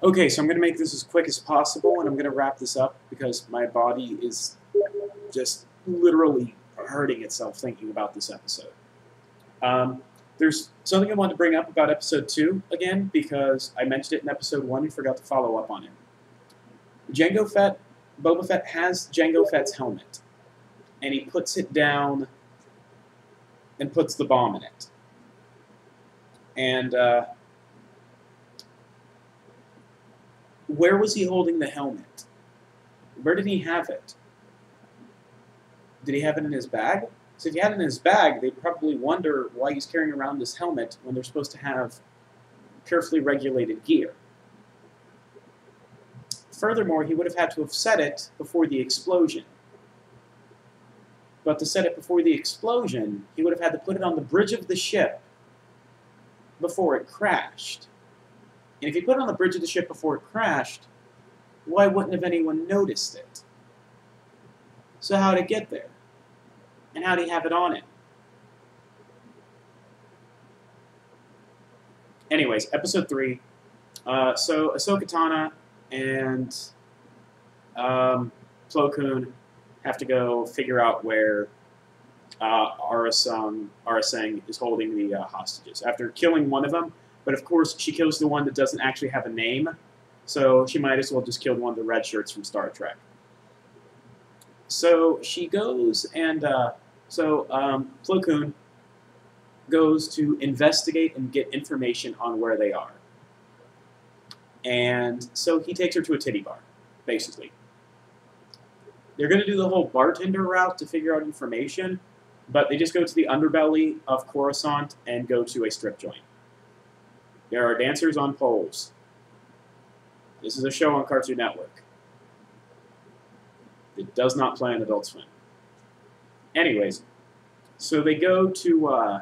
Okay, so I'm going to make this as quick as possible, and I'm going to wrap this up because my body is just literally hurting itself thinking about this episode. There's something I wanted to bring up about episode 2 again because I mentioned it in episode 1 and forgot to follow up on it. Boba Fett has Jango Fett's helmet, and he puts it down and puts the bomb in it. And where was he holding the helmet? Where did he have it? Did he have it in his bag? So if he had it in his bag, they'd probably wonder why he's carrying around this helmet when they're supposed to have carefully regulated gear. Furthermore, he would have had to have set it before the explosion. But to set it before the explosion, he would have had to put it on the bridge of the ship before it crashed. And if he put it on the bridge of the ship before it crashed, why wouldn't have anyone noticed it? So how did it get there? And how did he have it on him? Anyways, episode 3. So Ahsoka Tano and Plo Koon have to go figure out where Aurra Sing is holding the hostages. After killing one of them, but of course she kills the one that doesn't actually have a name, so she might as well just kill one of the red shirts from Star Trek. So she goes and Plo Koon goes to investigate and get information on where they are. And so he takes her to a titty bar, basically. They're going to do the whole bartender route to figure out information, but they just go to the underbelly of Coruscant and go to a strip joint. There are dancers on poles. This is a show on Cartoon Network. It does not play on Adult Swim. Anyways, so they go to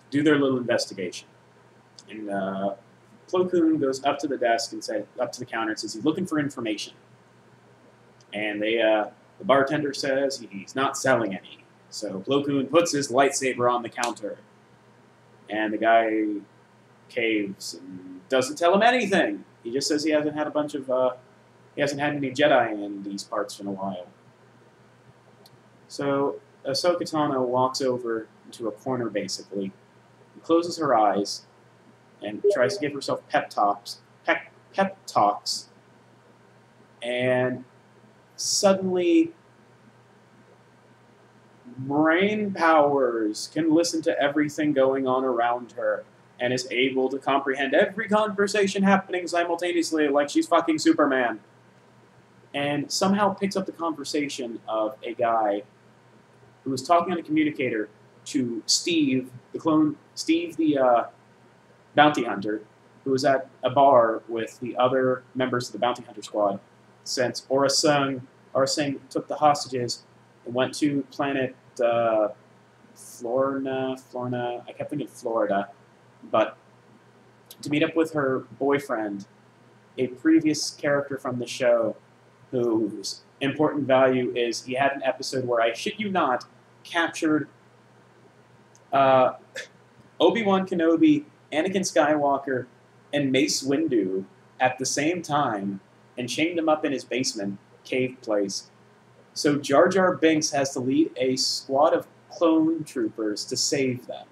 do their little investigation. And Plo Koon goes up to the desk and up to the counter and says he's looking for information. And the bartender says he's not selling any. So Plo Koon puts his lightsaber on the counter. And the guy caves and doesn't tell him anything. He just says he hasn't had he hasn't had any Jedi in these parts in a while. So Ahsoka Tano walks over into a corner, basically, and closes her eyes and tries to give herself pep talks, and suddenly brain powers, can listen to everything going on around her, and is able to comprehend every conversation happening simultaneously like she's fucking Superman. And somehow picks up the conversation of a guy who was talking on a communicator to Steve the bounty hunter, who was at a bar with the other members of the bounty hunter squad, since Aurra Sing took the hostages and went to planet Florina, I kept thinking Florida, but to meet up with her boyfriend, a previous character from the show, whose important value is he had an episode where, I shit you not, captured Obi-Wan Kenobi, Anakin Skywalker, and Mace Windu at the same time and chained them up in his basement cave place. So Jar Jar Binks has to lead a squad of clone troopers to save them.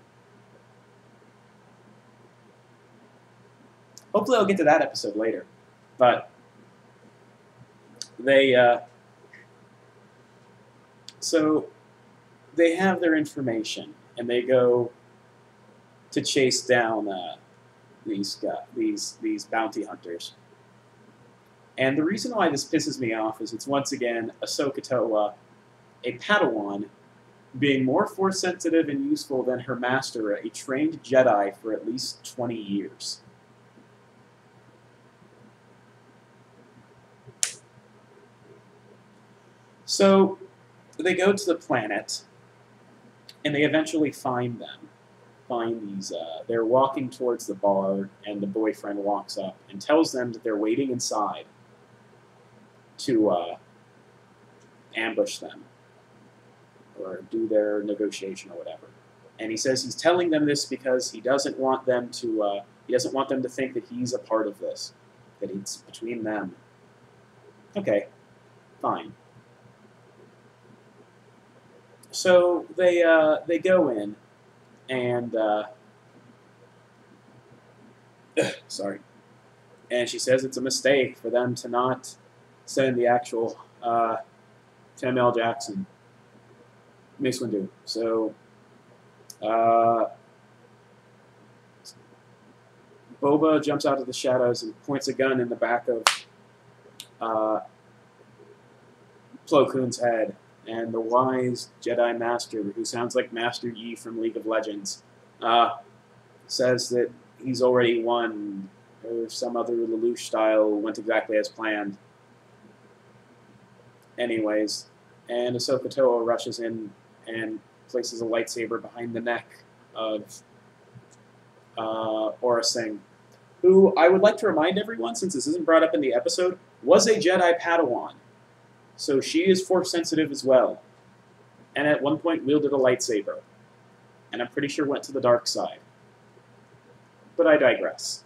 Hopefully I'll get to that episode later. But so they have their information, and they go to chase down these bounty hunters. And the reason why this pisses me off is it's once again Ahsoka Tano, a Padawan, being more Force-sensitive and useful than her master, a trained Jedi for at least 20 years. So they go to the planet, and they eventually find them. They're walking towards the bar, and the boyfriend walks up and tells them that they're waiting inside to ambush them or do their negotiation or whatever. And he says he's telling them this because he doesn't want them to He doesn't want them to think that he's a part of this, that it's between them. Okay, fine. So they go in, and sorry, and she says it's a mistake for them to not send the actual Samuel L. Jackson, Mace Windu. So Boba jumps out of the shadows and points a gun in the back of Plo Koon's head. And the wise Jedi Master, who sounds like Master Yi from League of Legends, says that he's already won, or some other Lelouch style went exactly as planned. Anyways, and Ahsoka Tano rushes in and places a lightsaber behind the neck of Aurra Sing, who I would like to remind everyone, since this isn't brought up in the episode, was a Jedi Padawan. So she is Force-sensitive as well. And at one point wielded a lightsaber. And I'm pretty sure went to the dark side. But I digress.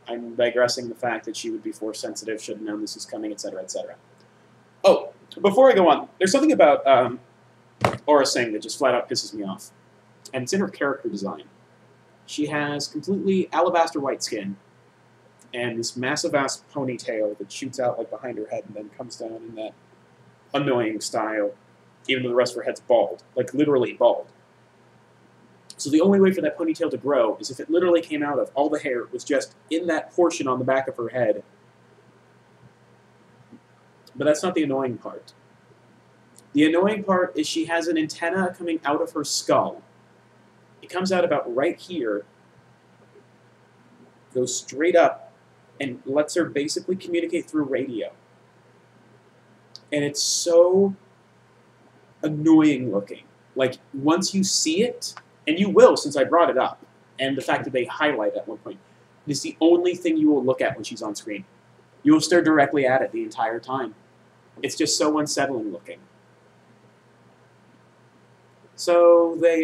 I'm digressing the fact that she would be Force-sensitive, should have known this was coming, etc., etc. Oh, before I go on, there's something about Aurra Sing that just flat out pisses me off. And it's in her character design. She has completely alabaster white skin, and this massive-ass ponytail that shoots out like behind her head and then comes down in that annoying style, even though the rest of her head's bald, like literally bald. So the only way for that ponytail to grow is if it literally came out of all the hair was just in that portion on the back of her head. But that's not the annoying part. The annoying part is she has an antenna coming out of her skull. It comes out about right here, goes straight up, and lets her basically communicate through radio. And it's so annoying looking. Like, once you see it, and you will since I brought it up, and the fact that they highlight at one point, it is the only thing you will look at when she's on screen. You will stare directly at it the entire time. It's just so unsettling looking. So they,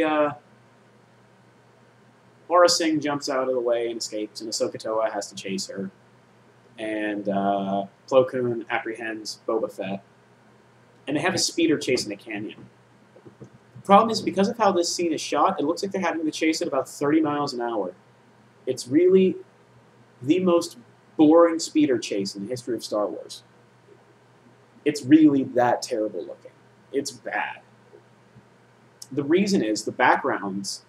Aurra Sing jumps out of the way and escapes, and Ahsoka Tano has to chase her. And Plo Koon apprehends Boba Fett. And they have a speeder chase in a canyon. The problem is, because of how this scene is shot, it looks like they're having to chase at about 30 miles an hour. It's really the most boring speeder chase in the history of Star Wars. It's really that terrible looking. It's bad. The reason is the backgrounds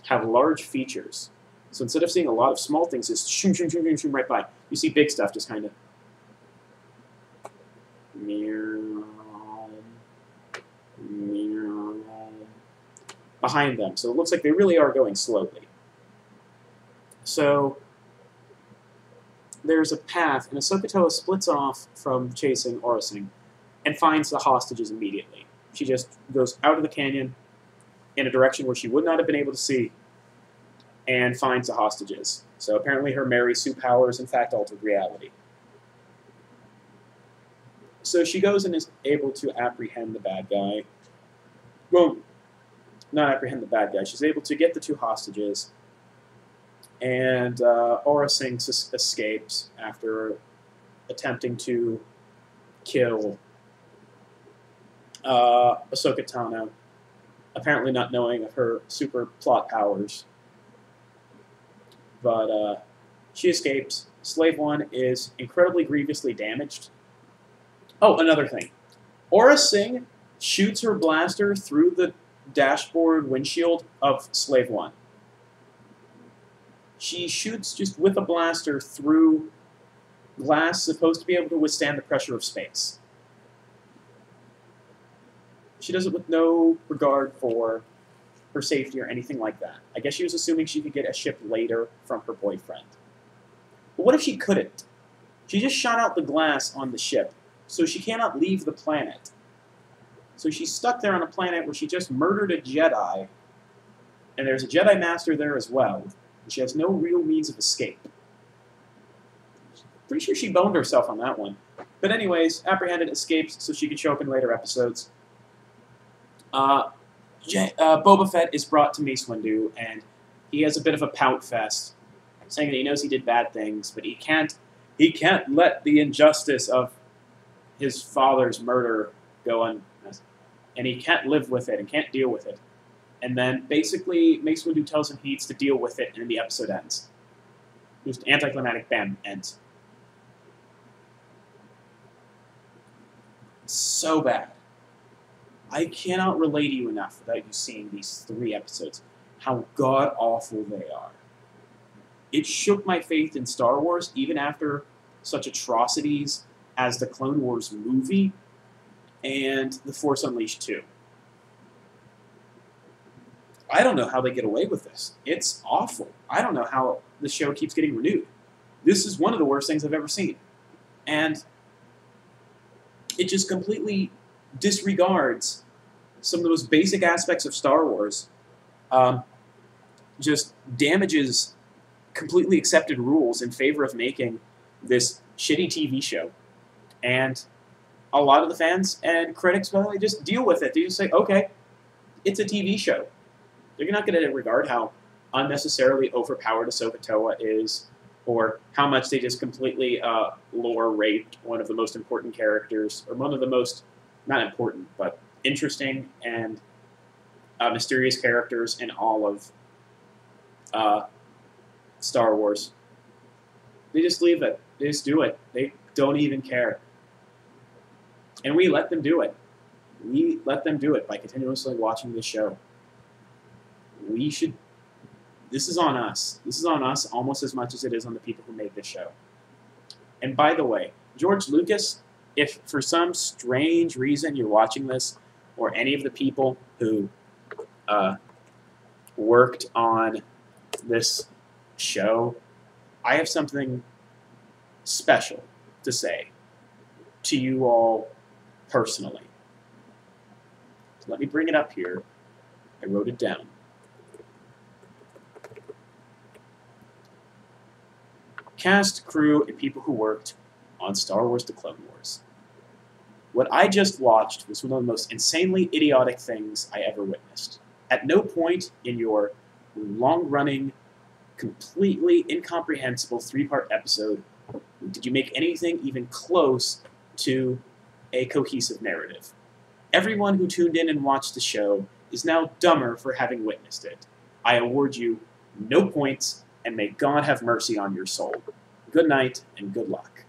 have large features. So instead of seeing a lot of small things, just shoom, shoom, shoom, shoom, shoom right by. You see big stuff just kind of behind them. So it looks like they really are going slowly. So there's a path, and Ahsoka Tano splits off from chasing Aurra Sing and finds the hostages immediately. She just goes out of the canyon in a direction where she would not have been able to see, and finds the hostages. So apparently her Mary Sue powers, in fact, altered reality. So she goes and is able to apprehend the bad guy. Well, not apprehend the bad guy. She's able to get the two hostages. And Aurra Sing escapes after attempting to kill Ahsoka Tano, apparently not knowing of her super plot powers. But she escapes. Slave One is incredibly grievously damaged. Oh, another thing. Aurra Sing shoots her blaster through the dashboard windshield of Slave One. She shoots just with a blaster through glass supposed to be able to withstand the pressure of space. She does it with no regard for her safety or anything like that. I guess she was assuming she could get a ship later from her boyfriend. But what if she couldn't? She just shot out the glass on the ship, so she cannot leave the planet. So she's stuck there on a planet where she just murdered a Jedi, and there's a Jedi Master there as well, and she has no real means of escape. Pretty sure she boned herself on that one. But anyways, apprehended, escapes, so she could show up in later episodes. Boba Fett is brought to Mace Windu, and he has a bit of a pout fest, saying that he knows he did bad things, but he can't let the injustice of his father's murder go on, and he can't live with it and can't deal with it. And then basically Mace Windu tells him he needs to deal with it, and the episode ends. Just anticlimactic, bam, ends. So bad. I cannot relate to you enough without you seeing these 3 episodes. How god-awful they are. It shook my faith in Star Wars, even after such atrocities as the Clone Wars movie and The Force Unleashed 2. I don't know how they get away with this. It's awful. I don't know how the show keeps getting renewed. This is one of the worst things I've ever seen. And it just completely disregards some of the most basic aspects of Star Wars. Just damages completely accepted rules in favor of making this shitty TV show. And a lot of the fans and critics, well, they just deal with it. They just say, okay, it's a TV show. They're not going to regard how unnecessarily overpowered Ahsoka Tano is, or how much they just completely lore-raped one of the most important characters, or one of the most, not important, but interesting and mysterious characters in all of Star Wars. They just leave it. They just do it. They don't even care. And we let them do it. We let them do it by continuously watching this show. We should... This is on us. This is on us almost as much as it is on the people who made this show. And by the way, George Lucas, if for some strange reason you're watching this, or any of the people who worked on this show, I have something special to say to you all personally. So let me bring it up here. I wrote it down. Cast, crew, and people who worked on Star Wars The Clone Wars. What I just watched was one of the most insanely idiotic things I ever witnessed. At no point in your long-running, completely incomprehensible 3-part episode did you make anything even close to a cohesive narrative. Everyone who tuned in and watched the show is now dumber for having witnessed it. I award you no points, and may God have mercy on your soul. Good night, and good luck.